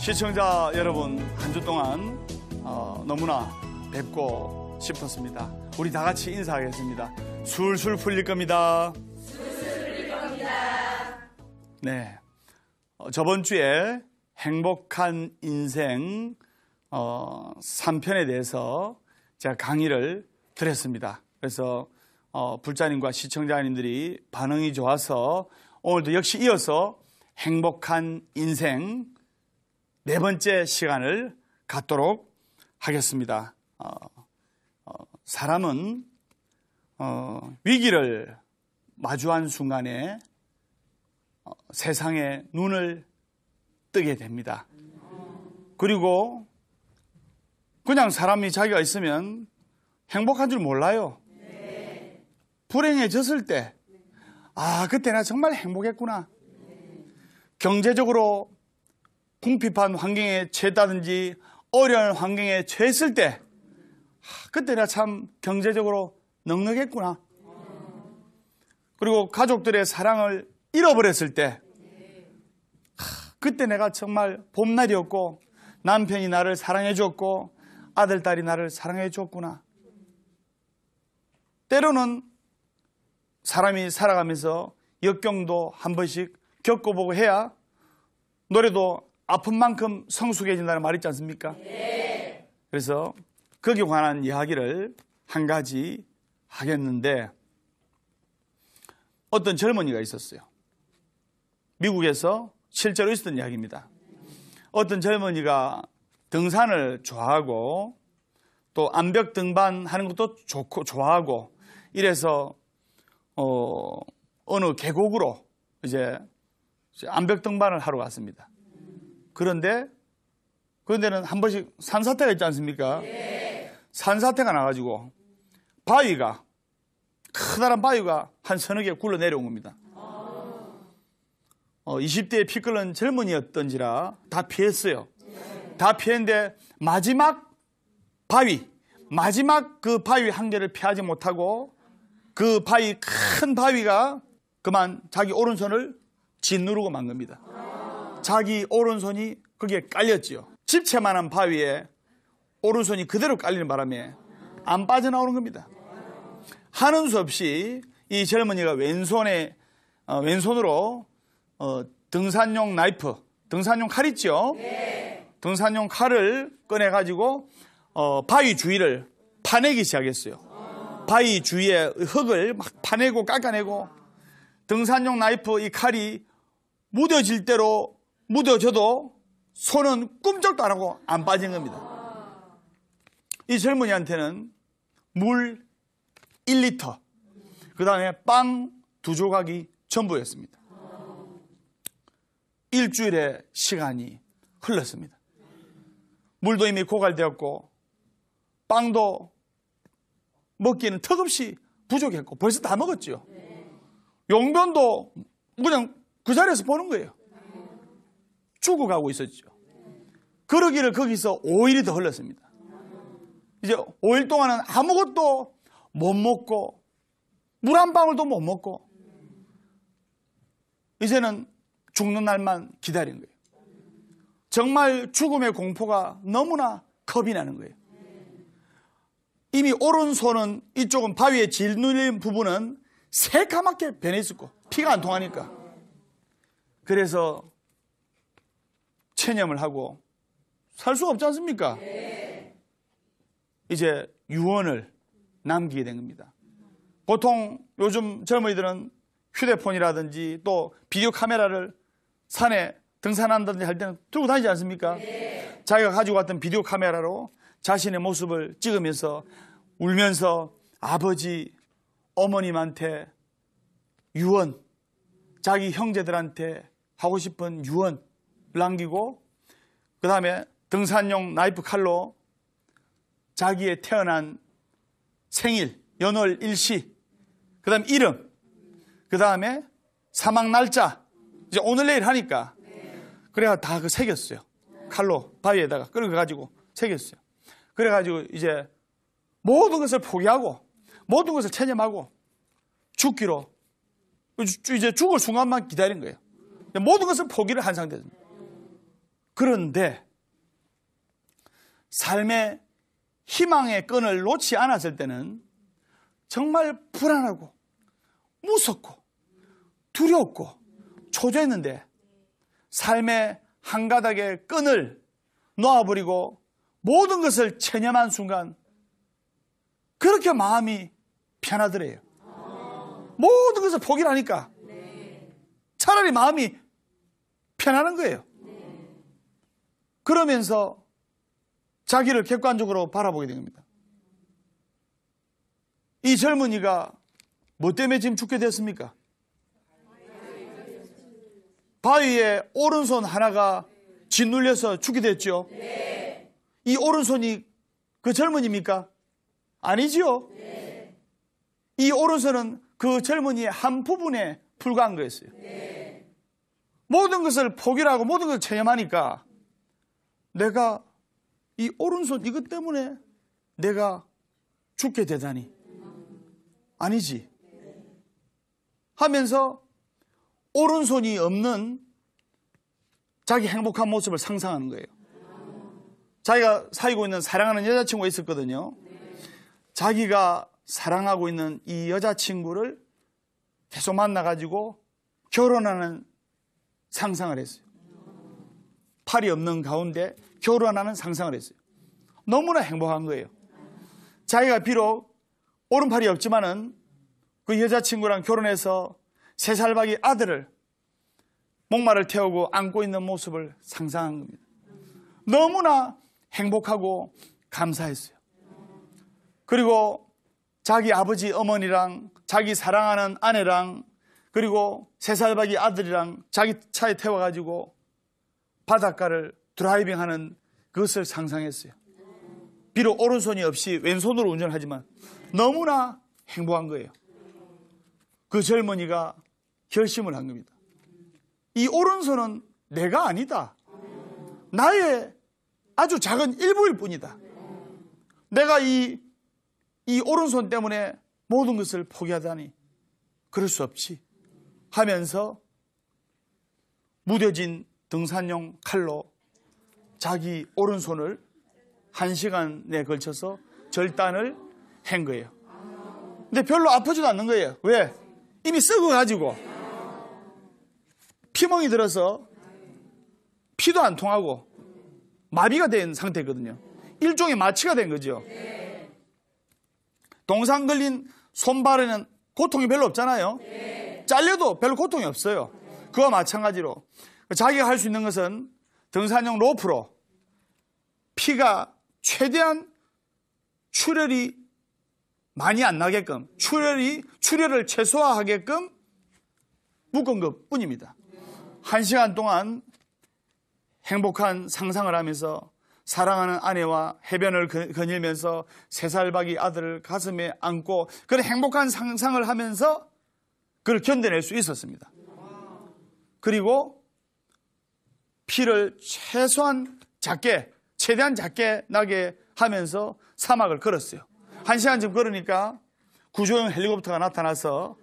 시청자 여러분, 한 주 동안 너무나 뵙고 싶었습니다. 우리 다 같이 인사하겠습니다. 술술 풀릴 겁니다. 술술 풀릴 겁니다. 네, 저번 주에 행복한 인생 3편에 대해서 제가 강의를 드렸습니다. 그래서 불자님과 시청자님들이 반응이 좋아서 오늘도 역시 이어서 행복한 인생 네 번째 시간을 갖도록 하겠습니다. 사람은 위기를 마주한 순간에 세상에 눈을 뜨게 됩니다. 그리고 그냥 사람이 자기가 있으면 행복한 줄 몰라요. 불행해졌을 때, 그때 나 정말 행복했구나. 경제적으로 궁핍한 환경에 처했다든지 어려운 환경에 처했을 때, 그때 내가 참 경제적으로 넉넉했구나. 그리고 가족들의 사랑을 잃어버렸을 때, 그때 내가 정말 봄날이었고 남편이 나를 사랑해 줬고 아들, 딸이 나를 사랑해 줬구나. 때로는 사람이 살아가면서 역경도 한 번씩 겪어보고 해야 노래도 아픈 만큼 성숙해진다는 말 있지 않습니까? 네. 그래서 거기에 관한 이야기를 한 가지 하겠는데, 어떤 젊은이가 있었어요. 미국에서 실제로 있었던 이야기입니다. 어떤 젊은이가 등산을 좋아하고 또 암벽 등반하는 것도 좋아하고 이래서 어느 계곡으로 이제 암벽 등반을 하러 갔습니다. 그런데는 한 번씩 산사태가 있지 않습니까? 네. 산사태가 나가지고 바위가, 커다란 바위가 한 서너 개 굴러 내려온 겁니다. 20대에 피 끓는 젊은이였던지라 다 피했어요. 다 피했는데 마지막 그 바위 한 개를 피하지 못하고 그 바위, 큰 바위가 그만 자기 오른손을 짓누르고 만 겁니다. 자기 오른손이 거기에 깔렸지요. 집채만한 바위에 오른손이 그대로 깔리는 바람에 안 빠져나오는 겁니다. 하는 수 없이 이 젊은이가 왼손으로 등산용 나이프, 등산용 칼 있죠? 네. 등산용 칼을 꺼내가지고 바위 주위를 파내기 시작했어요. 바위 주위에 흙을 막 파내고 깎아내고, 등산용 나이프 이 칼이 무뎌질 대로 무뎌져도 손은 꿈쩍도 안 하고 안 빠진 겁니다. 이 젊은이한테는 물 1리터, 그 다음에 빵 2조각이 전부였습니다. 일주일의 시간이 흘렀습니다. 물도 이미 고갈되었고 빵도 먹기에는 턱없이 부족했고 벌써 다 먹었죠. 용변도 그냥 그 자리에서 보는 거예요. 죽어가고 있었죠. 그러기를 거기서 5일이 더 흘렀습니다. 이제 5일 동안은 아무것도 못 먹고 물 한 방울도 못 먹고 이제는 죽는 날만 기다린 거예요. 정말 죽음의 공포가 너무나 겁이 나는 거예요. 이미 오른손은, 이쪽은 바위에 짓눌린 부분은 새까맣게 변해 있었고 피가 안 통하니까. 그래서 체념을 하고 살 수가 없지 않습니까? 이제 유언을 남기게 된 겁니다. 보통 요즘 젊은이들은 휴대폰이라든지 또 비디오 카메라를 산에 등산한다든지 할 때는 들고 다니지 않습니까? 자기가 가지고 왔던 비디오 카메라로 자신의 모습을 찍으면서 울면서 아버지, 어머님한테 유언, 자기 형제들한테 하고 싶은 유언을 남기고, 그 다음에 등산용 나이프 칼로 자기의 태어난 생일, 연월 일시, 그 다음에 이름, 그 다음에 사망 날짜, 이제 오늘 내일 하니까 그래가 다 그 새겼어요. 칼로 바위에다가 끌어가지고 새겼어요. 그래가지고 이제 모든 것을 포기하고 모든 것을 체념하고 죽기로, 이제 죽을 순간만 기다린 거예요. 모든 것을 포기를 한 상태입니다. 그런데 삶의 희망의 끈을 놓지 않았을 때는 정말 불안하고 무섭고 두렵고 초조했는데 삶의 한 가닥의 끈을 놓아버리고 모든 것을 체념한 순간 그렇게 마음이 편하더래요. 모든 것을 포기를 하니까 차라리 마음이 편안한 거예요. 그러면서 자기를 객관적으로 바라보게 된 겁니다. 이 젊은이가 뭐 때문에 지금 죽게 됐습니까? 바위에 오른손 하나가 짓눌려서 죽게 됐죠. 이 오른손이 그 젊은이입니까? 아니지요. 이 오른손은 그 젊은이의 한 부분에 불과한 거였어요. 모든 것을 포기하고 모든 것을 체념하니까 내가 이 오른손 이것 때문에 내가 죽게 되다니 아니지 하면서 오른손이 없는 자기 행복한 모습을 상상하는 거예요. 자기가 사귀고 있는 사랑하는 여자친구가 있었거든요. 자기가 사랑하고 있는 이 여자친구를 계속 만나가지고 결혼하는 상상을 했어요. 팔이 없는 가운데 결혼하는 상상을 했어요. 너무나 행복한 거예요. 자기가 비록 오른팔이 없지만은 그 여자친구랑 결혼해서 3살박이 아들을 목마를 태우고 안고 있는 모습을 상상한 겁니다. 너무나 행복하고 감사했어요. 그리고 자기 아버지 어머니랑 자기 사랑하는 아내랑 그리고 3살박이 아들이랑 자기 차에 태워가지고 바닷가를 드라이빙하는 그것을 상상했어요. 비록 오른손이 없이 왼손으로 운전을 하지만 너무나 행복한 거예요. 그 젊은이가 결심을 한 겁니다. 이 오른손은 내가 아니다. 나의 아주 작은 일부일 뿐이다. 내가 이 오른손 때문에 모든 것을 포기하다니 그럴 수 없지 하면서 무뎌진 등산용 칼로 자기 오른손을 1시간에 걸쳐서 절단을 한 거예요. 근데 별로 아프지도 않는 거예요. 왜? 이미 썩어가지고 피멍이 들어서 피도 안 통하고 마비가 된 상태거든요. 일종의 마취가 된 거죠. 동상 걸린 손발에는 고통이 별로 없잖아요. 잘려도 별로 고통이 없어요. 그와 마찬가지로 자기가 할 수 있는 것은 등산용 로프로 피가 최대한 출혈이 많이 안 나게끔 출혈을 최소화하게끔 묶은 것 뿐입니다. 1시간 동안 행복한 상상을 하면서 사랑하는 아내와 해변을 거닐면서 3살박이 아들을 가슴에 안고 그런 행복한 상상을 하면서 그걸 견뎌낼 수 있었습니다. 그리고 피를 최대한 작게 나게 하면서 사막을 걸었어요. 1시간쯤 걸으니까 구조용 헬리콥터가 나타나서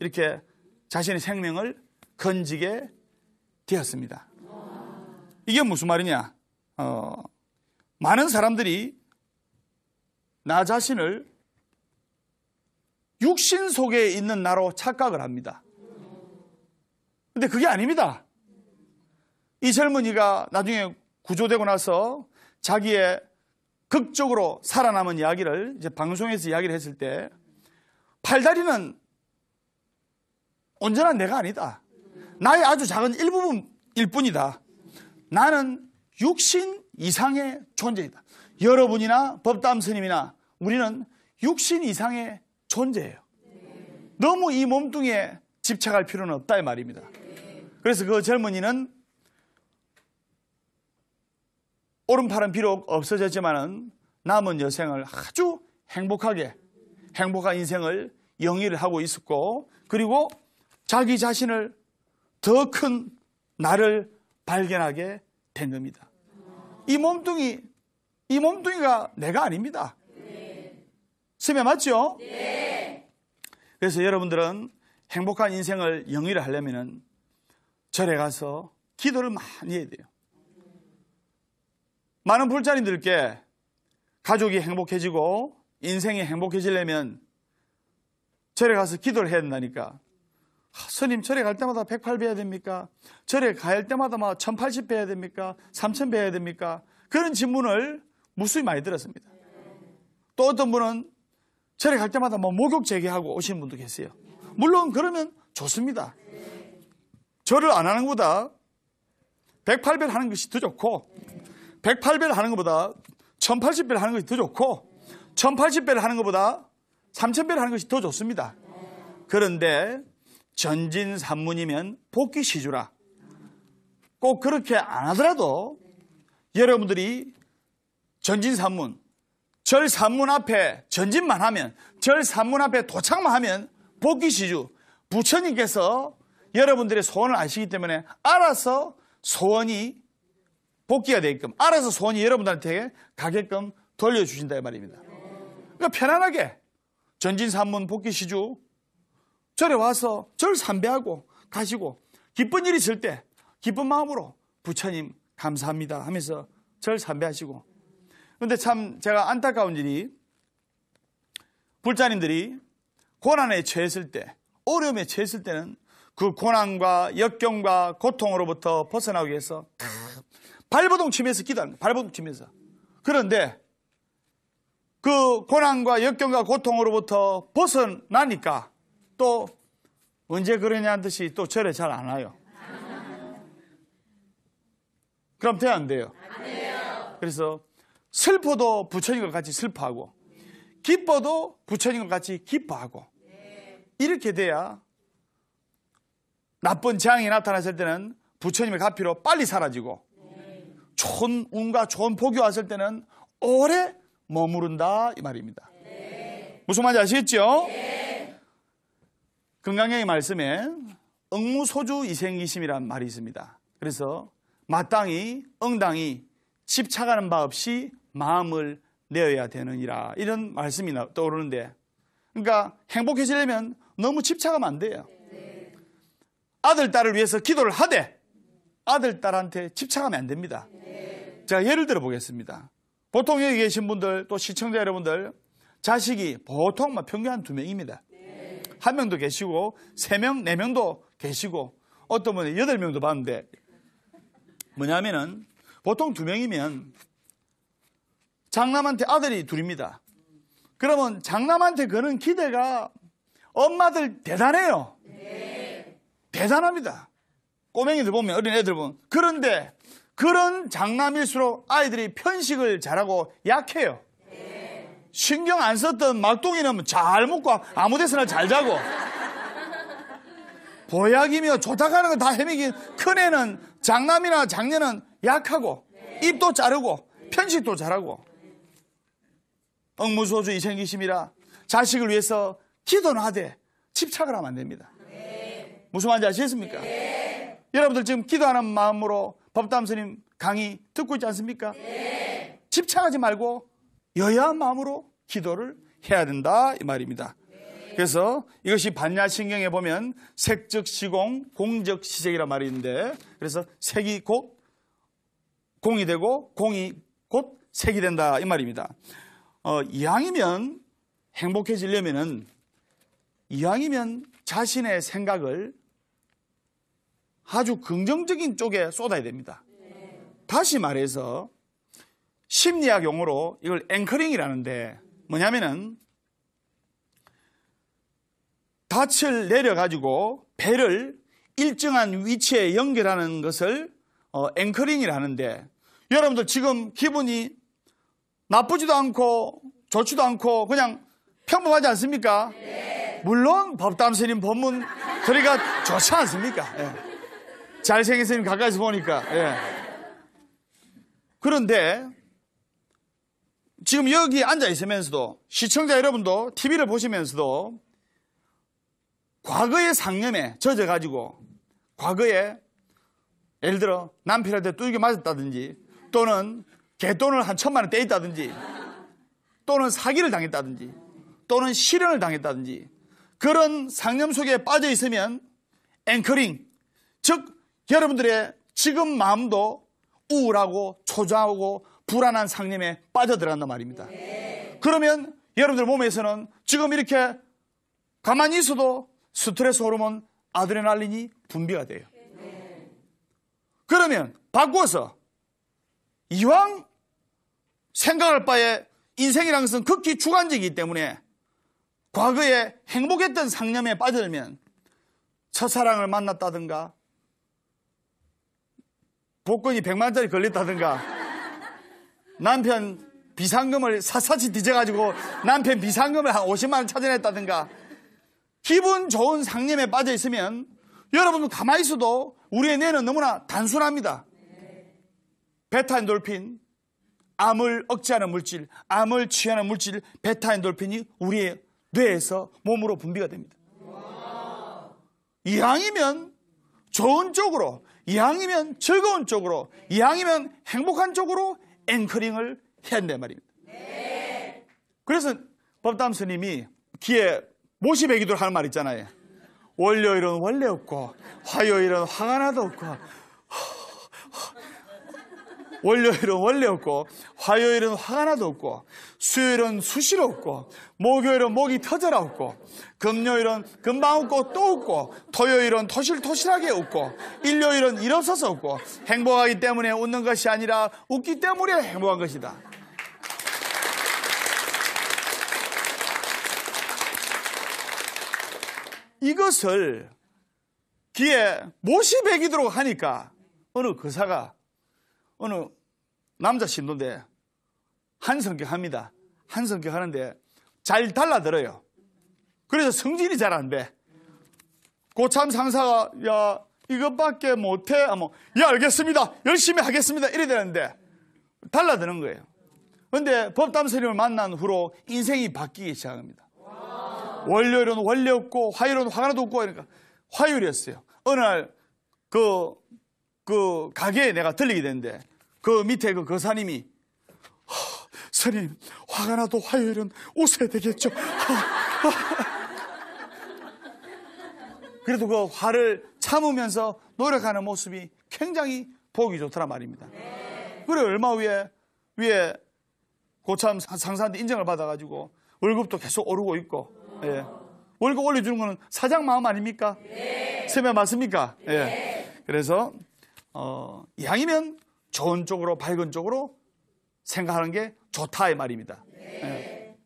이렇게 자신의 생명을 건지게 되었습니다. 이게 무슨 말이냐? 많은 사람들이 나 자신을 육신 속에 있는 나로 착각을 합니다. 근데 그게 아닙니다. 이 젊은이가 나중에 구조되고 나서 자기의 극적으로 살아남은 이야기를 이제 방송에서 이야기를 했을 때 팔다리는 온전한 내가 아니다. 나의 아주 작은 일부분일 뿐이다. 나는 육신 이상의 존재이다. 여러분이나 법담 스님이나 우리는 육신 이상의 존재예요. 너무 이 몸뚱이에 집착할 필요는 없다 이 말입니다. 그래서 그 젊은이는 오른팔은 비록 없어졌지만은 남은 여생을 아주 행복한 인생을 영위를 하고 있었고, 그리고 자기 자신을 더 큰 나를 발견하게 된 겁니다. 이 몸뚱이가 내가 아닙니다. 스며 맞죠? 네. 그래서 여러분들은 행복한 인생을 영위를 하려면은 절에 가서 기도를 많이 해야 돼요. 많은 불자님들께 가족이 행복해지고 인생이 행복해지려면 절에 가서 기도를 해야 된다니까. 스님, 절에 갈 때마다 108배 해야 됩니까? 절에 갈 때마다 막 1080배 해야 됩니까? 3000배 해야 됩니까? 그런 질문을 무수히 많이 들었습니다. 또 어떤 분은 절에 갈 때마다 뭐 목욕 재개하고 오시는 분도 계세요. 물론 그러면 좋습니다. 절을 안 하는 것보다 108배를 하는 것이 더 좋고, 108배를 하는 것보다 1080배를 하는 것이 더 좋고, 1080배를 하는 것보다 3000배를 하는 것이 더 좋습니다. 그런데 전진산문이면 복귀시주라. 꼭 그렇게 안 하더라도 여러분들이 전진산문, 절산문 앞에 전진만 하면, 절산문 앞에 도착만 하면 복귀시주, 부처님께서 여러분들의 소원을 아시기 때문에 알아서 소원이 복귀가 되게끔, 알아서 소원이 여러분들한테 가게끔 돌려주신다 이 말입니다. 그러니까 편안하게 전진산문 복귀시주 절에 와서 절 삼배하고 가시고, 기쁜 일이 있을 때 기쁜 마음으로 부처님 감사합니다 하면서 절 삼배하시고. 그런데 참 제가 안타까운 일이, 불자님들이 고난에 처했을 때, 어려움에 처했을 때는 그 고난과 역경과 고통으로부터 벗어나기 위해서 발버둥 치면서 기도합니다. 발버둥 치면서. 그런데 그 고난과 역경과 고통으로부터 벗어나니까 또 언제 그러냐는 듯이 또 절에 잘 안 와요. 그럼 돼야 안 돼요? 안 돼요. 그래서 슬퍼도 부처님과 같이 슬퍼하고, 기뻐도 부처님과 같이 기뻐하고, 이렇게 돼야 나쁜 재앙이 나타났을 때는 부처님의 가피로 빨리 사라지고, 좋은 운과 좋은 복이 왔을 때는 오래 머무른다 이 말입니다. 무슨 말인지 아시겠죠? 건강경의 말씀에 응무소주 이생기심이란 말이 있습니다. 그래서 마땅히 응당히 집착하는 바 없이 마음을 내어야 되느니라, 이런 말씀이 떠오르는데, 그러니까 행복해지려면 너무 집착하면 안 돼요. 아들, 딸을 위해서 기도를 하되 아들, 딸한테 집착하면 안 됩니다. 제가 예를 들어 보겠습니다. 보통 여기 계신 분들, 또 시청자 여러분들, 자식이 보통 평균 한 2명입니다. 1명도 계시고 3명, 4명도 계시고, 어떤 분은 8명도 봤는데, 뭐냐면은 보통 2명이면 장남한테 아들이 2입니다. 그러면 장남한테 거는 기대가 엄마들 대단해요. 대단합니다. 꼬맹이들 보면, 어린 애들 보면. 그런데 그런 장남일수록 아이들이 편식을 잘하고 약해요. 신경 안 썼던 막둥이는 잘 먹고 아무 데서나 잘 자고, 보약이며 좋다가는 거 다 헤매긴 큰애는, 장남이나 장녀는 약하고, 입도 자르고 편식도 잘하고. 응무소주 이생기심이라, 자식을 위해서 기도는 하되 집착을 하면 안 됩니다. 무슨 말인지 아시겠습니까? 여러분들 지금 기도하는 마음으로 법담 스님 강의 듣고 있지 않습니까? 집착하지 말고 여야한 마음으로 기도를 해야 된다 이 말입니다. 그래서 이것이 반야신경에 보면 색즉시공, 공즉시색이란 말이 있는데, 그래서 색이 곧 공이 되고 공이 곧 색이 된다 이 말입니다. 이왕이면 행복해지려면은, 이왕이면 자신의 생각을 아주 긍정적인 쪽에 쏟아야 됩니다. 다시 말해서 심리학 용어로 이걸 앵커링이라는데, 뭐냐면은 닻을 내려가지고 배를 일정한 위치에 연결하는 것을 앵커링이라는데, 여러분들 지금 기분이 나쁘지도 않고 좋지도 않고 그냥 평범하지 않습니까? 물론 법담 스님 법문 소리가 좋지 않습니까? 잘생긴 스님 가까이서 보니까. 그런데 지금 여기 앉아 있으면서도, 시청자 여러분도 TV를 보시면서도 과거의 상념에 젖어가지고, 과거에 예를 들어 남편한테 뚜기게 맞았다든지, 또는 개돈을 한 1000만 원 떼있다든지, 또는 사기를 당했다든지, 또는 실현을 당했다든지, 그런 상념 속에 빠져 있으면 앵커링, 즉 여러분들의 지금 마음도 우울하고 초조하고 불안한 상념에 빠져들어간단 말입니다. 그러면 여러분들 몸에서는 지금 이렇게 가만히 있어도 스트레스 호르몬 아드레날린이 분비가 돼요. 그러면 바꿔서 이왕 생각할 바에 인생이라는 것은 극히 주관적이기 때문에 과거에 행복했던 상념에 빠져들면 첫사랑을 만났다든가 복권이 100만짜리 걸렸다든가 남편 비상금을 샅샅이 뒤져가지고 남편 비상금을 한 50만 원 찾아냈다든가 기분 좋은 상념에 빠져 있으면 여러분도 가만히 있어도 우리의 뇌는 너무나 단순합니다. 베타엔돌핀, 암을 억제하는 물질, 암을 취하는 물질 베타엔돌핀이 우리의 뇌에서 몸으로 분비가 됩니다. 이왕이면 좋은 쪽으로, 이왕이면 즐거운 쪽으로, 이왕이면 행복한 쪽으로 앵커링을 해야 한단 말입니다. 그래서 법담 스님이 기에 모시배기도를 하는 말 있잖아요. 월요일은 원래 없고 화요일은 화가 하나도 없고 월요일은 원래 없고 화요일은 화가 하나도 없고 수요일은 수시로 없고 목요일은 목이 터져라 없고 금요일은 금방 없고 또 없고 토요일은 토실토실하게 없고 일요일은 일 없어서 없고 행복하기 때문에 웃는 것이 아니라 웃기 때문에 행복한 것이다. 이것을 귀에 못이 배기도록 하니까 어느 거사가 어느 남자 신도인데 한성격 합니다. 한성격 하는데 잘 달라들어요. 그래서 성질이 잘 안 돼. 고참 상사가 야 이것밖에 못해 하면 야 알겠습니다. 열심히 하겠습니다. 이래 되는데 달라드는 거예요. 그런데 법담 스님을 만난 후로 인생이 바뀌기 시작합니다. 월요일은 원래 없고 화요일은 화가 하나도 없고 그러니까 화요일이었어요. 어느 날 그 가게에 내가 들리게 됐는데 그 밑에 그 거사님이 스님 화가 나도 화요일은 웃어야 되겠죠. 그래도 그 화를 참으면서 노력하는 모습이 굉장히 보기 좋더란 말입니다. 그래 얼마 후에 위에 고참 상사한테 인정을 받아가지고 월급도 계속 오르고 있고 예. 월급 올려주는 거는 사장 마음 아닙니까? 세면 맞습니까? 예. 그래서 이왕이면 좋은 쪽으로 밝은 쪽으로 생각하는 게 좋다 이 말입니다. 예.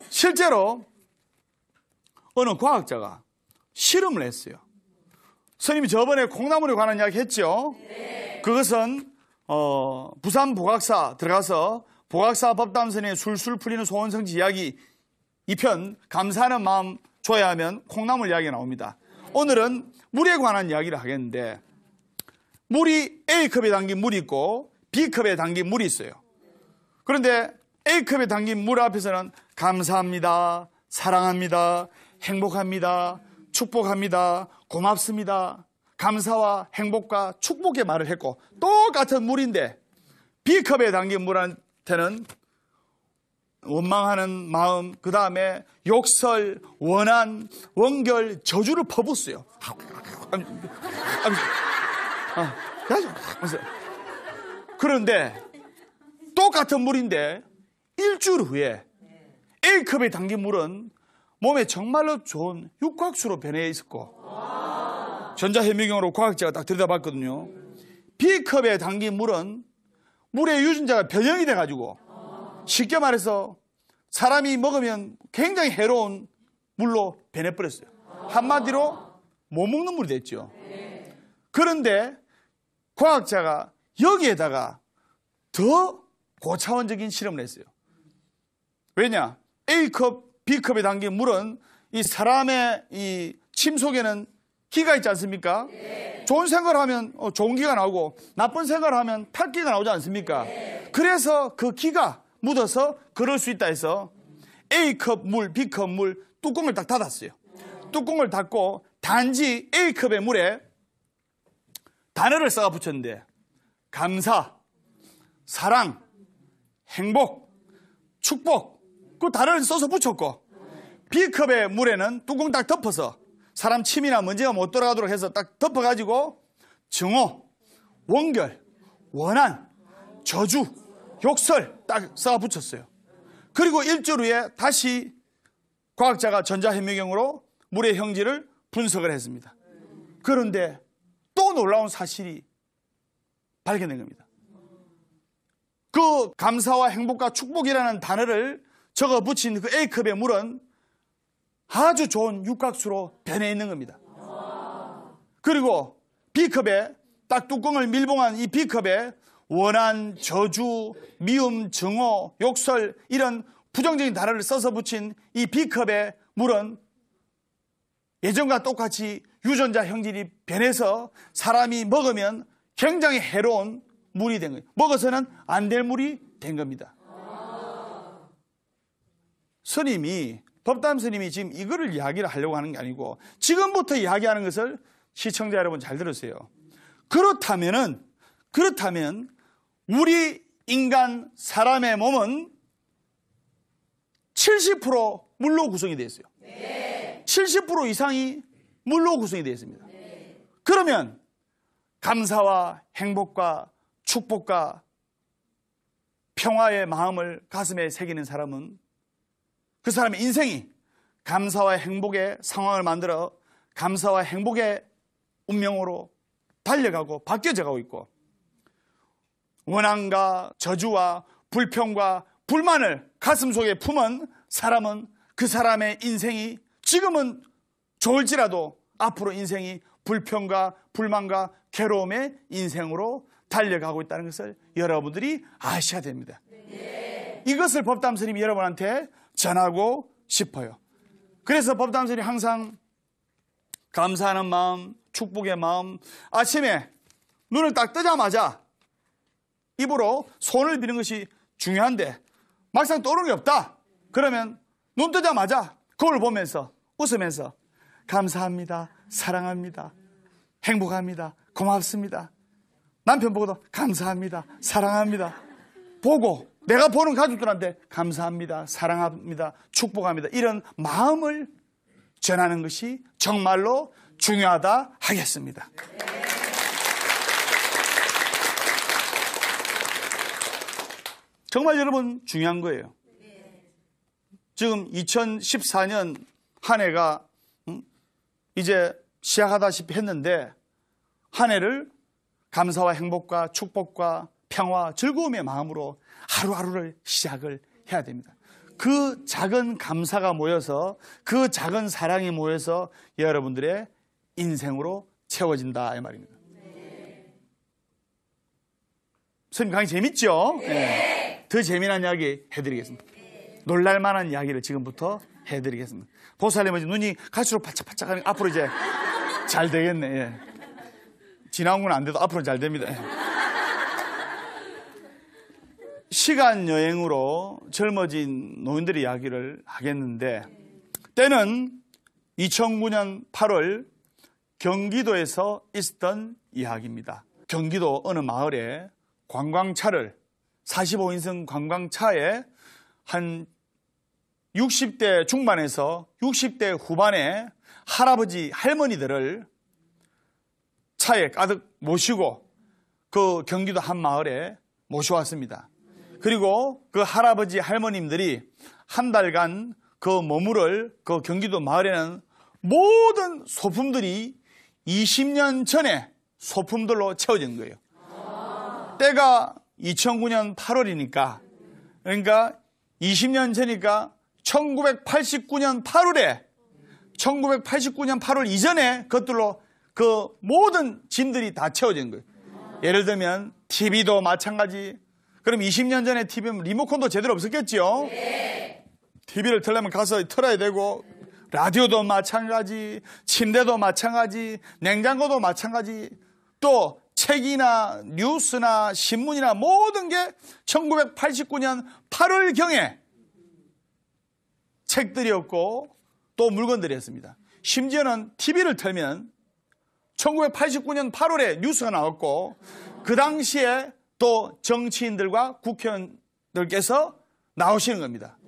실제로 어느 과학자가 실험을 했어요. 스님이 저번에 콩나물에 관한 이야기 했죠. 그것은 부산 보각사 들어가서 보각사 법담 스님의 술술 풀리는 소원성지 이야기 2편 감사하는 마음 줘야 하면 콩나물 이야기가 나옵니다. 오늘은 물에 관한 이야기를 하겠는데 물이 A컵에 담긴 물이 있고 B컵에 담긴 물이 있어요. 그런데 A컵에 담긴 물 앞에서는 감사합니다, 사랑합니다, 행복합니다, 축복합니다, 고맙습니다, 감사와 행복과 축복의 말을 했고 똑같은 물인데 B컵에 담긴 물한테는 원망하는 마음, 그 다음에 욕설, 원한, 원결, 저주를 퍼붓어요. 그런데 똑같은 물인데 일주일 후에 A컵에 담긴 물은 몸에 정말로 좋은 육각수로 변해 있었고 전자현미경으로 과학자가 딱 들여다봤거든요. B컵에 담긴 물은 물의 유전자가 변형이 돼가지고 쉽게 말해서 사람이 먹으면 굉장히 해로운 물로 변해버렸어요. 한마디로 못 먹는 물이 됐죠. 그런데 과학자가 여기에다가 더 고차원적인 실험을 했어요. 왜냐? A컵, B컵에 담긴 물은 이 사람의 이 침 속에는 기가 있지 않습니까? 좋은 생각을 하면 좋은 기가 나오고 나쁜 생각을 하면 탈기가 나오지 않습니까? 그래서 그 기가 묻어서 그럴 수 있다 해서 A컵 물, B컵 물 뚜껑을 딱 닫았어요. 뚜껑을 닫고 단지 A컵의 물에 단어를 써가 붙였는데 감사, 사랑, 행복, 축복 그 단어를 써서 붙였고 B컵의 물에는 뚜껑 딱 덮어서 사람 침이나 먼지가 못 들어가도록 해서 딱 덮어가지고 증오, 원결, 원한, 저주, 욕설 딱 써 붙였어요. 그리고 일주일 후에 다시 과학자가 전자현미경으로 물의 형질을 분석을 했습니다. 그런데 또 놀라운 사실이 발견된 겁니다. 그 감사와 행복과 축복이라는 단어를 적어 붙인 그 A컵의 물은 아주 좋은 육각수로 변해 있는 겁니다. 그리고 B컵에 딱 뚜껑을 밀봉한 이 B컵에 원한, 저주, 미움, 증오, 욕설 이런 부정적인 단어를 써서 붙인 이 B컵의 물은 예전과 똑같이 유전자 형질이 변해서 사람이 먹으면 굉장히 해로운 물이 된 거예요. 먹어서는 안 될 물이 된 겁니다. 스님이, 법담 스님이 지금 이거를 이야기를 하려고 하는 게 아니고 지금부터 이야기하는 것을 시청자 여러분 잘 들으세요. 그렇다면 우리 인간 사람의 몸은 70% 물로 구성이 되어 있어요. 70% 이상이 물로 구성이 되어 있습니다. 그러면 감사와 행복과 축복과 평화의 마음을 가슴에 새기는 사람은 그 사람의 인생이 감사와 행복의 상황을 만들어 감사와 행복의 운명으로 달려가고 바뀌어져 가고 있고, 원한과 저주와 불평과 불만을 가슴속에 품은 사람은 그 사람의 인생이 지금은 좋을지라도 앞으로 인생이 불평과 불만과 괴로움의 인생으로 달려가고 있다는 것을 여러분들이 아셔야 됩니다. 이것을 법담 스님이 여러분한테 전하고 싶어요. 그래서 법담 스님이 항상 감사하는 마음, 축복의 마음, 아침에 눈을 딱 뜨자마자 입으로 손을 비는 것이 중요한데 막상 떠오르는 게 없다. 그러면 눈 뜨자마자 거울 보면서 웃으면서 감사합니다, 사랑합니다, 행복합니다, 고맙습니다. 남편 보고도 감사합니다, 사랑합니다. 보고 내가 보는 가족들한테 감사합니다, 사랑합니다, 축복합니다. 이런 마음을 전하는 것이 정말로 중요하다 하겠습니다. 정말 여러분 중요한 거예요. 지금 2014년 한 해가 이제 시작하다시피 했는데 한 해를 감사와 행복과 축복과 평화, 즐거움의 마음으로 하루하루를 시작을 해야 됩니다. 그 작은 감사가 모여서 그 작은 사랑이 모여서 여러분들의 인생으로 채워진다 이 말입니다. 선생님 강의 재밌죠? 네. 더 재미난 이야기 해드리겠습니다. 놀랄만한 이야기를 지금부터 해드리겠습니다. 보살님은 눈이 갈수록 반짝반짝하니 앞으로 이제 잘 되겠네. 예. 지나온 건 안 돼도 앞으로 잘 됩니다. 예. 시간 여행으로 젊어진 노인들의 이야기를 하겠는데, 때는 2009년 8월 경기도에서 있었던 이야기입니다. 경기도 어느 마을에 관광차를 45인승 관광차에 한 60대 중반에서 60대 후반의 할아버지 할머니들을 차에 가득 모시고 그 경기도 한 마을에 모셔왔습니다. 그리고 그 할아버지 할머님들이 한 달간 그 머무를 그 경기도 마을에는 모든 소품들이 20년 전에 소품들로 채워진 거예요. 때가 2009년 8월이니까 그러니까 20년 전이니까 1989년 8월에 1989년 8월 이전에 그것들로 그 모든 짐들이 다 채워진 거예요. 예를 들면 TV도 마찬가지. 그럼 20년 전에 TV는 리모컨도 제대로 없었겠죠? 네. TV를 틀려면 가서 틀어야 되고 라디오도 마찬가지, 침대도 마찬가지, 냉장고도 마찬가지, 또 책이나 뉴스나 신문이나 모든 게 1989년 8월경에 책들이었고 또 물건들이었습니다. 심지어는 TV를 틀면 1989년 8월에 뉴스가 나왔고 그 당시에 또 정치인들과 국회의원들께서 나오시는 겁니다.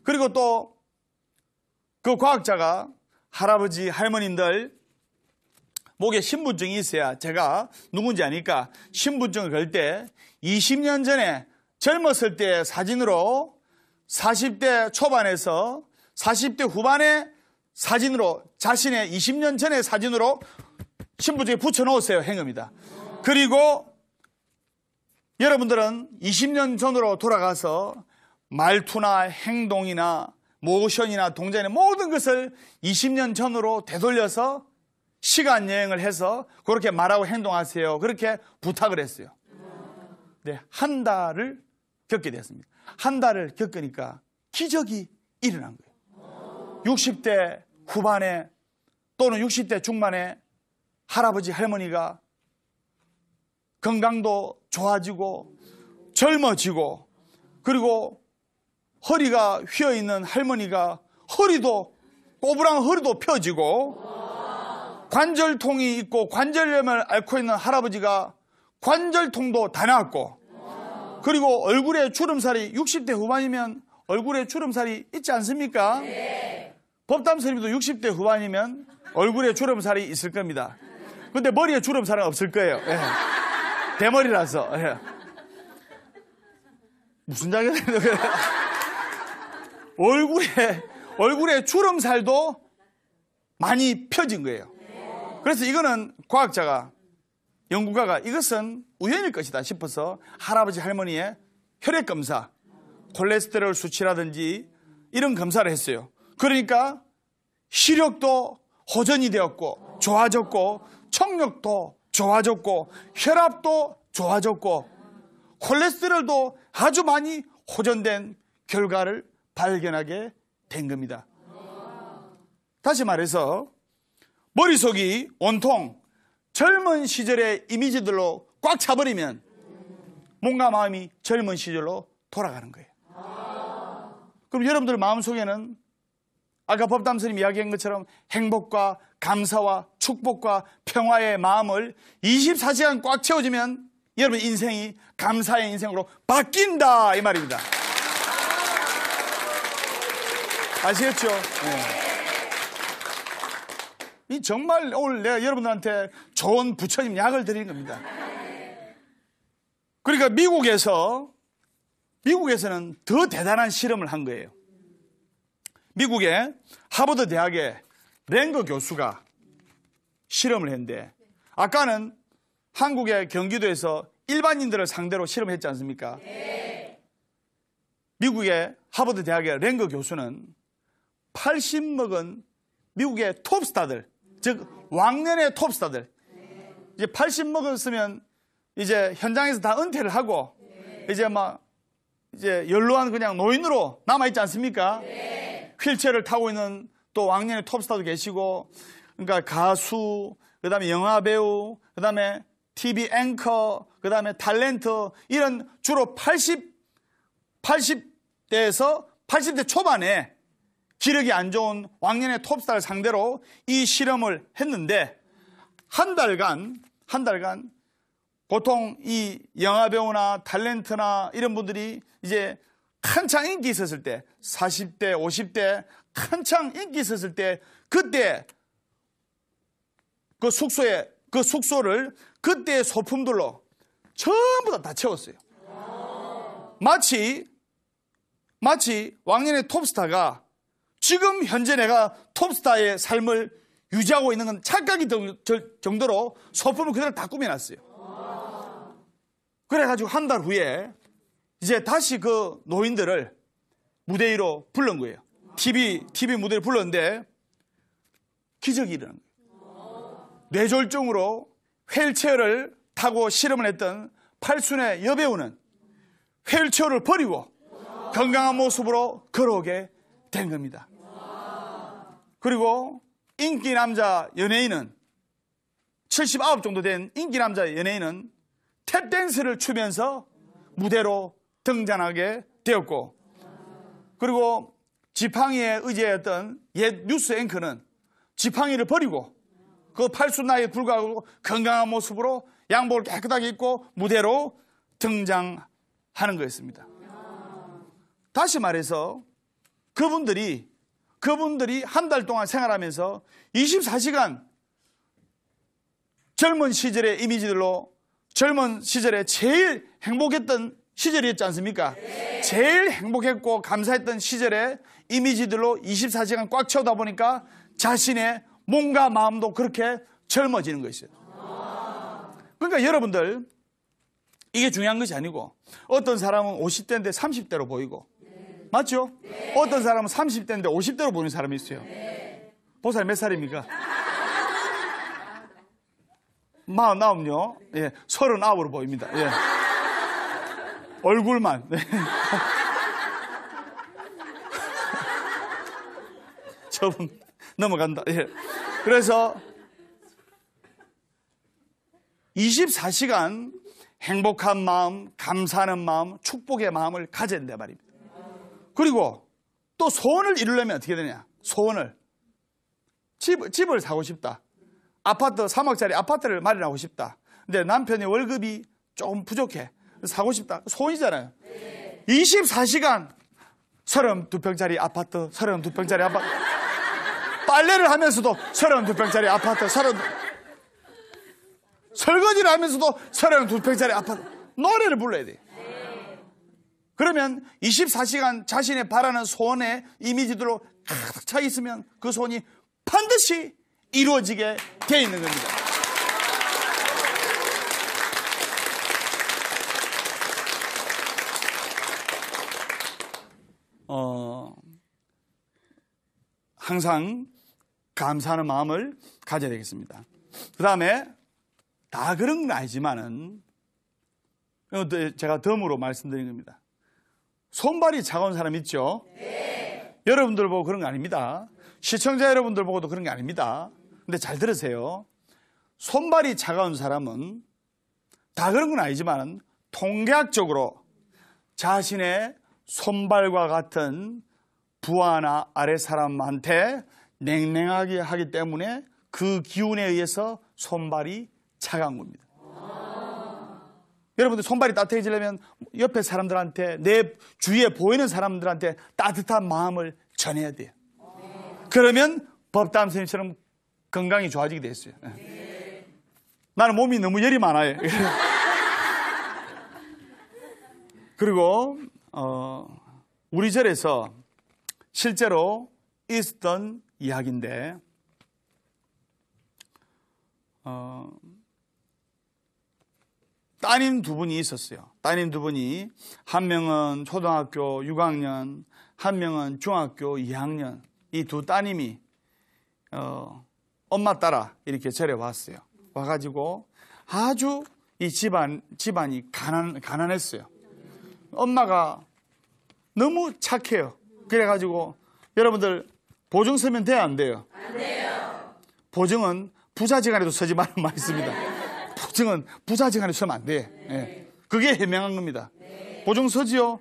그리고 또 그 과학자가 할아버지 할머님들 목에 신분증이 있어야 제가 누군지 아니까 신분증을 걸 때 20년 전에 젊었을 때 사진으로 40대 초반에서 40대 후반의 사진으로 자신의 20년 전의 사진으로 신부지에 붙여놓으세요. 행음이다. 그리고 여러분들은 20년 전으로 돌아가서 말투나 행동이나 모션이나 동작이나 모든 것을 20년 전으로 되돌려서 시간 여행을 해서 그렇게 말하고 행동하세요. 그렇게 부탁을 했어요. 네, 한 달을 겪게 되었습니다. 한 달을 겪으니까 기적이 일어난 거예요. 60대 후반에 또는 60대 중반에 할아버지 할머니가 건강도 좋아지고 젊어지고 그리고 허리가 휘어있는 할머니가 꼬부랑 허리도 펴지고 관절통이 있고 관절염을 앓고 있는 할아버지가 관절통도 다 나았고 그리고 얼굴에 주름살이 60대 후반이면 얼굴에 주름살이 있지 않습니까? 네. 법담 스님도 60대 후반이면 얼굴에 주름살이 있을 겁니다. 근데 머리에 주름살은 없을 거예요. 예. 대머리라서. 예. 무슨 자격이 얼굴에 주름살도 많이 펴진 거예요. 그래서 이거는 과학자가 연구가가 이것은 우연일 것이다 싶어서 할아버지 할머니의 혈액 검사, 콜레스테롤 수치라든지 이런 검사를 했어요. 그러니까 시력도 호전이 되었고 좋아졌고 청력도 좋아졌고 혈압도 좋아졌고 콜레스테롤도 아주 많이 호전된 결과를 발견하게 된 겁니다. 다시 말해서 머릿속이 온통 젊은 시절의 이미지들로 꽉 차버리면 몸과 마음이 젊은 시절로 돌아가는 거예요. 그럼 여러분들 마음속에는 아까 법담스님 이야기한 것처럼 행복과 감사와 축복과 평화의 마음을 24시간 꽉 채워주면 여러분 인생이 감사의 인생으로 바뀐다 이 말입니다. 아시겠죠? 네. 이 정말 오늘 내가 여러분들한테 좋은 부처님 약을 드리는 겁니다. 그러니까 미국에서는 더 대단한 실험을 한 거예요. 미국의 하버드 대학의 랭거 교수가 실험을 했는데 아까는 한국의 경기도에서 일반인들을 상대로 실험했지 않습니까? 네. 미국의 하버드 대학의 랭거 교수는 80 먹은 미국의 톱스타들, 즉 왕년의 톱스타들, 이제 80 먹었으면 이제 현장에서 다 은퇴를 하고 이제 연로한 그냥 노인으로 남아 있지 않습니까? 휠체어를 타고 있는 또 왕년의 톱스타도 계시고, 그러니까 가수, 그다음에 영화 배우, 그다음에 TV 앵커, 그다음에 탤런트 이런 주로 80대에서 80대 초반에 기력이 안 좋은 왕년의 톱스타를 상대로 이 실험을 했는데 한 달간 보통 이 영화배우나 탤런트나 이런 분들이 이제 한창 인기 있었을 때 40대, 50대 한창 인기 있었을 때 그때 그 숙소를 그때의 소품들로 전부 다 채웠어요. 마치 왕년의 톱스타가 지금 현재 내가 톱스타의 삶을 유지하고 있는 건 착각이 될 정도로 소품을 그대로 다 꾸며놨어요. 그래가지고 한 달 후에 이제 다시 그 노인들을 무대 위로 불른 거예요. TV 무대를 불렀는데 기적이 일어난 거예요. 뇌졸중으로 휠체어를 타고 실험을 했던 팔순의 여배우는 휠체어를 버리고 건강한 모습으로 걸어오게 된 겁니다. 그리고 인기 남자 연예인은 79 정도 된 인기 남자 연예인은 탭댄스를 추면서 무대로 등장하게 되었고, 그리고 지팡이에 의지했던 옛 뉴스 앵커는 지팡이를 버리고 그 팔순 나이에 불구하고 건강한 모습으로 양복을 깨끗하게 입고 무대로 등장하는 거였습니다. 다시 말해서 그분들이 한 달 동안 생활하면서 24시간 젊은 시절의 이미지들로 젊은 시절에 제일 행복했던 시절이었지 않습니까? 제일 행복했고 감사했던 시절의 이미지들로 24시간 꽉 채우다 보니까 자신의 몸과 마음도 그렇게 젊어지는 것이에요. 그러니까 여러분들, 이게 중요한 것이 아니고, 어떤 사람은 50대인데 30대로 보이고, 맞죠? 어떤 사람은 30대인데 50대로 보이는 사람이 있어요. 보살 몇 살입니까? 49요? 예, 39으로 보입니다. 예. 얼굴만. 네. 저분 넘어간다. 예. 그래서 24시간 행복한 마음, 감사하는 마음, 축복의 마음을 가져야 된단 말입니다. 그리고 또 소원을 이루려면 어떻게 되냐? 소원을. 집을 사고 싶다. 아파트, 3억짜리 아파트를 마련하고 싶다. 근데 남편의 월급이 조금 부족해. 사고 싶다. 소원이잖아요. 24시간 32평짜리 아파트, 32평짜리 아파트. 빨래를 하면서도 32평짜리 아파트, 설거지를 하면서도 32평짜리 아파트. 노래를 불러야 돼. 그러면 24시간 자신의 바라는 소원의 이미지들로 가득 차 있으면 그 소원이 반드시 이루어지게 돼 있는 겁니다. 항상 감사하는 마음을 가져야 되겠습니다. 그 다음에 다 그런 건 아니지만은 제가 덤으로 말씀드린 겁니다. 손발이 차가운 사람 있죠? 네. 여러분들 보고 그런 거 아닙니다. 시청자 여러분들 보고도 그런 게 아닙니다. 근데 잘 들으세요. 손발이 차가운 사람은 다 그런 건 아니지만 통계학적으로 자신의 손발과 같은 부하나 아래 사람한테 냉랭하게 하기 때문에 그 기운에 의해서 손발이 차가운 겁니다. 여러분들 손발이 따뜻해지려면 옆에 사람들한테, 내 주위에 보이는 사람들한테 따뜻한 마음을 전해야 돼요. 그러면 법담 선생님처럼 건강이 좋아지게 됐어요. 나는 몸이 너무 열이 많아요. 그리고 우리 절에서 실제로 있었던 이야기인데 따님 두 분이 있었어요. 따님 두 분이 한 명은 초등학교 6학년, 한 명은 중학교 2학년. 이 두 따님이 엄마 따라 이렇게 절에 왔어요. 와가지고 아주 이 집안이 가난했어요. 엄마가 너무 착해요. 그래가지고 여러분들 보증 서면 돼요, 안 돼요? 안 돼요. 보증은 부자지간에도 서지 말라는 말이 있습니다. 보증은 부자지간에 서면 안 돼. 네. 그게 해명한 겁니다. 보증 서지요.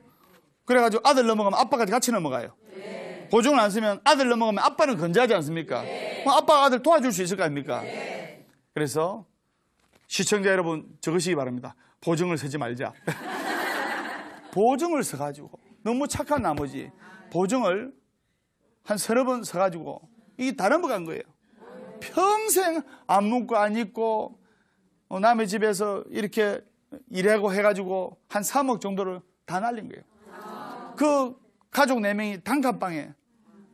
그래가지고 아들 넘어가면 아빠까지 같이 넘어가요. 보증을 안 쓰면 아들 넘어가면 아빠는 건재하지 않습니까? 그럼 아빠가 아들 도와줄 수 있을 거 아닙니까? 그래서 시청자 여러분 적으시기 바랍니다. 보증을 서지 말자. 보증을 서가지고 너무 착한 나머지 보증을 한 서너 번 서가지고 이게 다 넘어간 거예요. 평생 안 묻고 안 입고 남의 집에서 이렇게 일하고 해가지고 한 3억 정도를 다 날린 거예요. 그 가족 4명이 단칸방에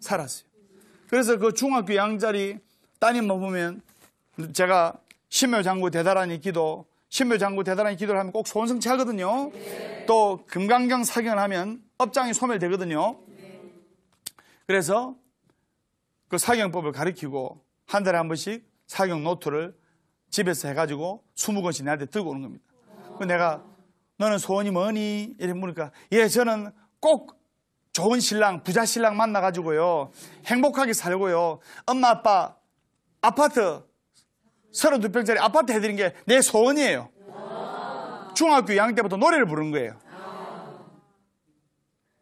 살았어요. 그래서 그 중학교 양자리 따님만 보면 제가 신묘장구 대다라니 기도, 신묘장구 대다라니 기도를 하면 꼭 소원성취 하거든요. 또 금강경 사경을 하면 업장이 소멸되거든요. 그래서 그 사경법을 가르치고 한 달에 한 번씩 사경 노트를 집에서 해가지고 20권씩 내한테 들고 오는 겁니다. 내가 너는 소원이 뭐니? 이렇게 물으니까 예, 저는 꼭 좋은 신랑, 부자 신랑 만나가지고요 행복하게 살고요 엄마 아빠 아파트 32평짜리 아파트 해드린 게 내 소원이에요. 중학교 2학년 때부터 노래를 부르는 거예요.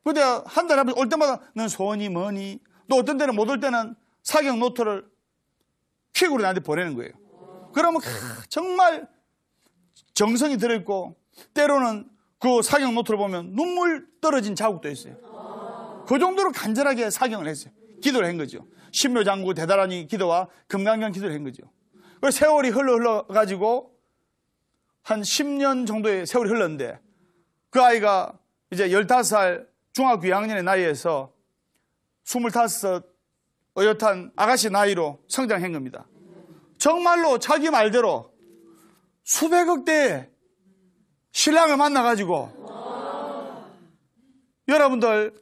근데 한 달에 올 때마다 넌 소원이 뭐니? 또 어떤 때는 못 올 때는 사경 노트를 퀵으로 나한테 보내는 거예요. 그러면 정말 정성이 들어있고 때로는 그 사경 노트를 보면 눈물 떨어진 자국도 있어요. 그 정도로 간절하게 사경을 했어요. 기도를 한 거죠. 신묘장구 대다라니 기도와 금강경 기도를 한 거죠. 그래서 세월이 흘러가지고 한 10년 정도의 세월이 흘렀는데 그 아이가 이제 15살 중학교 2학년의 나이에서 25 어엿한 아가씨 나이로 성장한 겁니다. 정말로 자기 말대로 수백억 대의 신랑을 만나가지고 여러분들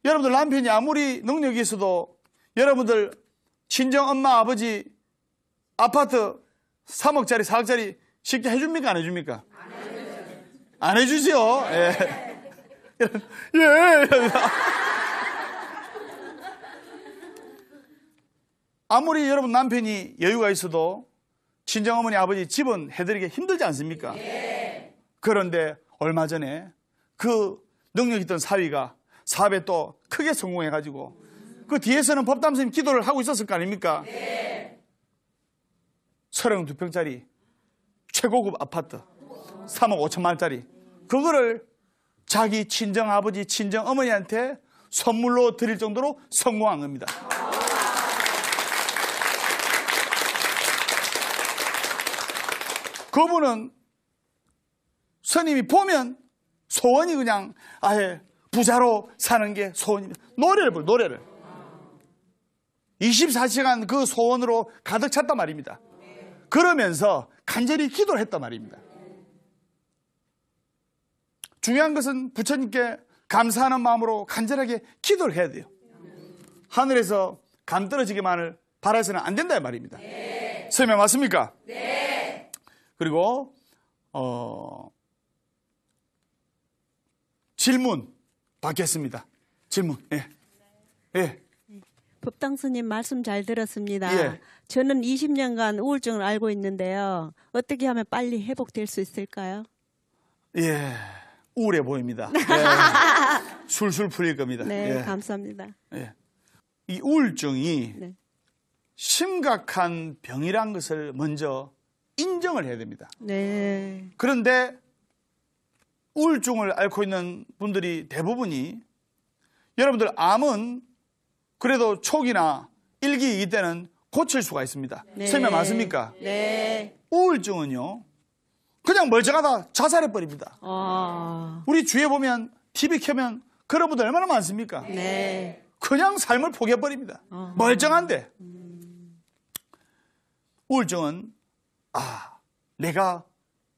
남편이 아무리 능력이 있어도 여러분들 친정 엄마 아버지 아파트 3억짜리 4억짜리 쉽게 해줍니까 안 해줍니까? 안 해주죠. 예. 예. 아무리 여러분 남편이 여유가 있어도 친정어머니 아버지 집은 해드리기 힘들지 않습니까? 그런데 얼마 전에 그 능력 있던 사위가 사업에 또 크게 성공해가지고 그 뒤에서는 법담 선생님 기도를 하고 있었을 거 아닙니까? 32평짜리 최고급 아파트 3억 5천만 원짜리 그거를 자기 친정 아버지 친정 어머니한테 선물로 드릴 정도로 성공한 겁니다. 그분은 스님이 보면 소원이 그냥 아예 부자로 사는 게 소원입니다. 노래를 24시간 그 소원으로 가득 찼단 말입니다. 그러면서 간절히 기도를 했단 말입니다. 중요한 것은 부처님께 감사하는 마음으로 간절하게 기도를 해야 돼요. 하늘에서 감 떨어지기만을 바라서는 안 된다 말입니다. 설명 맞습니까? 네. 그리고 질문 받겠습니다. 질문. 예. 예. 법당 스님 말씀 잘 들었습니다. 예. 저는 20년간 우울증을 앓고 있는데요. 어떻게 하면 빨리 회복될 수 있을까요? 예. 우울해 보입니다. 예. 술술 풀릴 겁니다. 네, 예. 감사합니다. 예. 이 우울증이 네. 심각한 병이란 것을 먼저 인정을 해야 됩니다. 네. 그런데 우울증을 앓고 있는 분들이 대부분이 여러분들 암은 그래도 초기나 1기, 2기 때는 고칠 수가 있습니다. 네. 설명 맞습니까? 네. 우울증은요. 그냥 멀쩡하다 자살해버립니다. 우리 주위에 보면 TV 켜면 그런 분들 얼마나 많습니까? 네. 그냥 삶을 포기해버립니다. 멀쩡한데. 우울증은 내가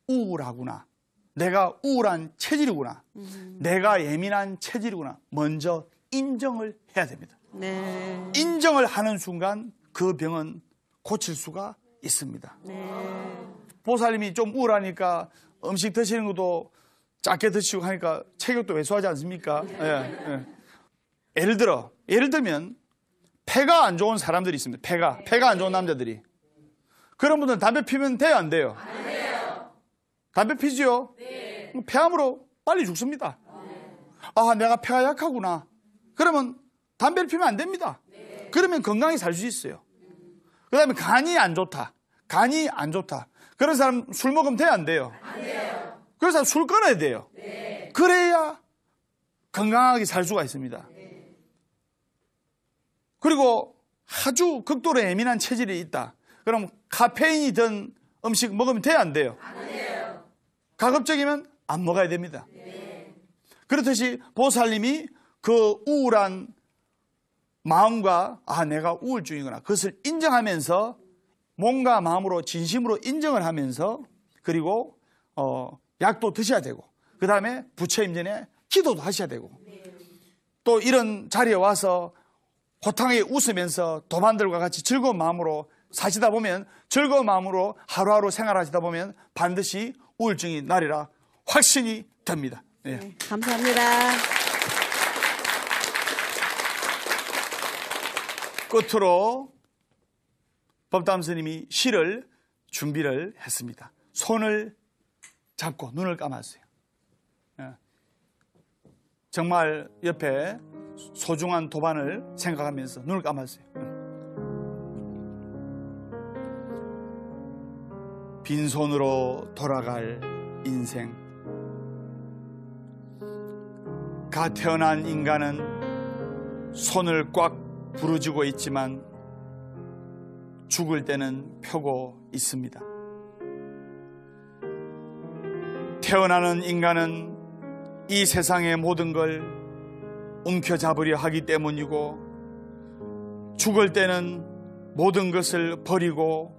우울하구나. 내가 우울한 체질이구나. 내가 예민한 체질이구나. 먼저 인정을 해야 됩니다. 네. 인정을 하는 순간 그 병은 고칠 수가 있습니다. 네. 보살님이 좀 우울하니까 음식 드시는 것도 작게 드시고 하니까 체격도 왜소하지 않습니까? 예. 예를 들면 폐가 안 좋은 사람들이 있습니다. 폐가 안 좋은 남자들이. 그런 분들은 담배 피면 돼요, 안 돼요? 안 돼요. 담배 피지요? 네. 폐암으로 빨리 죽습니다. 내가 폐가 약하구나. 그러면 담배를 피면 안 됩니다. 그러면 건강히 살 수 있어요. 그 다음에 간이 안 좋다. 그런 사람 술 먹으면 돼요, 안 돼요? 안 돼요. 그래서 술 끊어야 돼요. 네. 그래야 건강하게 살 수가 있습니다. 그리고 아주 극도로 예민한 체질이 있다. 그럼 카페인이 든 음식 먹으면 돼요, 안 돼요? 안 돼요. 가급적이면 안 먹어야 됩니다. 그렇듯이 보살님이 그 우울한 마음과 내가 우울증이구나. 그것을 인정하면서 몸과 마음으로 진심으로 인정을 하면서 그리고 약도 드셔야 되고 그 다음에 부처님 전에 기도도 하셔야 되고 또 이런 자리에 와서 호탕하게 웃으면서 도반들과 같이 즐거운 마음으로 사시다 보면 즐거운 마음으로 하루하루 생활하시다 보면 반드시 우울증이 나리라 확신이 됩니다. 네. 네, 감사합니다. 끝으로 법담 스님이 시를 준비를 했습니다. 손을 잡고 눈을 감았어요. 정말 옆에 소중한 도반을 생각하면서 눈을 감았어요. 빈손으로 돌아갈 인생. 가 태어난 인간은 손을 꽉 부르짖고 있지만 죽을 때는 펴고 있습니다. 태어나는 인간은 이 세상의 모든 걸 움켜잡으려 하기 때문이고, 죽을 때는 모든 것을 버리고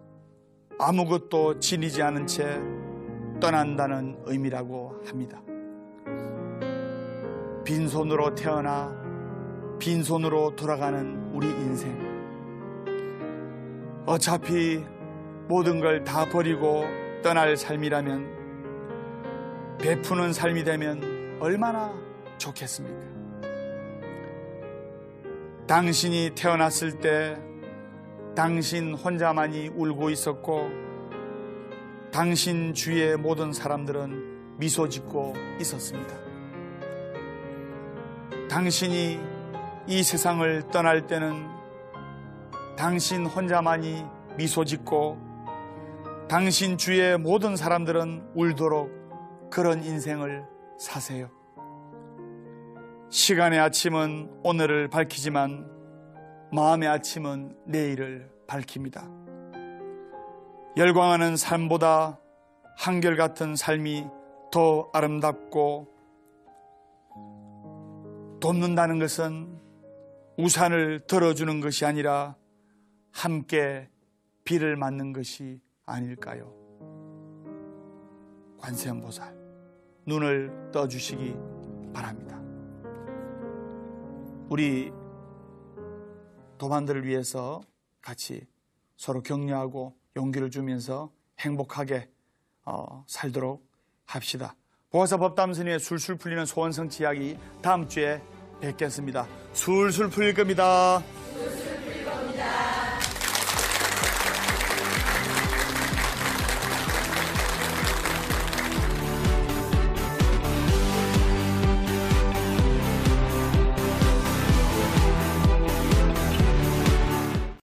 아무것도 지니지 않은 채 떠난다는 의미라고 합니다. 빈손으로 태어나 빈손으로 돌아가는 우리 인생, 어차피 모든 걸 다 버리고 떠날 삶이라면, 베푸는 삶이 되면 얼마나 좋겠습니까? 당신이 태어났을 때 당신 혼자만이 울고 있었고, 당신 주위의 모든 사람들은 미소 짓고 있었습니다. 당신이 이 세상을 떠날 때는 당신 혼자만이 미소 짓고, 당신 주위의 모든 사람들은 울도록 그런 인생을 사세요. 시간의 아침은 오늘을 밝히지만 마음의 아침은 내일을 밝힙니다. 열광하는 삶보다 한결같은 삶이 더 아름답고, 돕는다는 것은 우산을 들어주는 것이 아니라 함께 비를 맞는 것이 아닐까요? 관세음보살, 눈을 떠주시기 바랍니다. 우리 도반들을 위해서 같이 서로 격려하고 용기를 주면서 행복하게 살도록 합시다. 보화사 법담선의 술술 풀리는 소원성취 이야기 다음 주에 뵙겠습니다. 술술 풀릴 겁니다.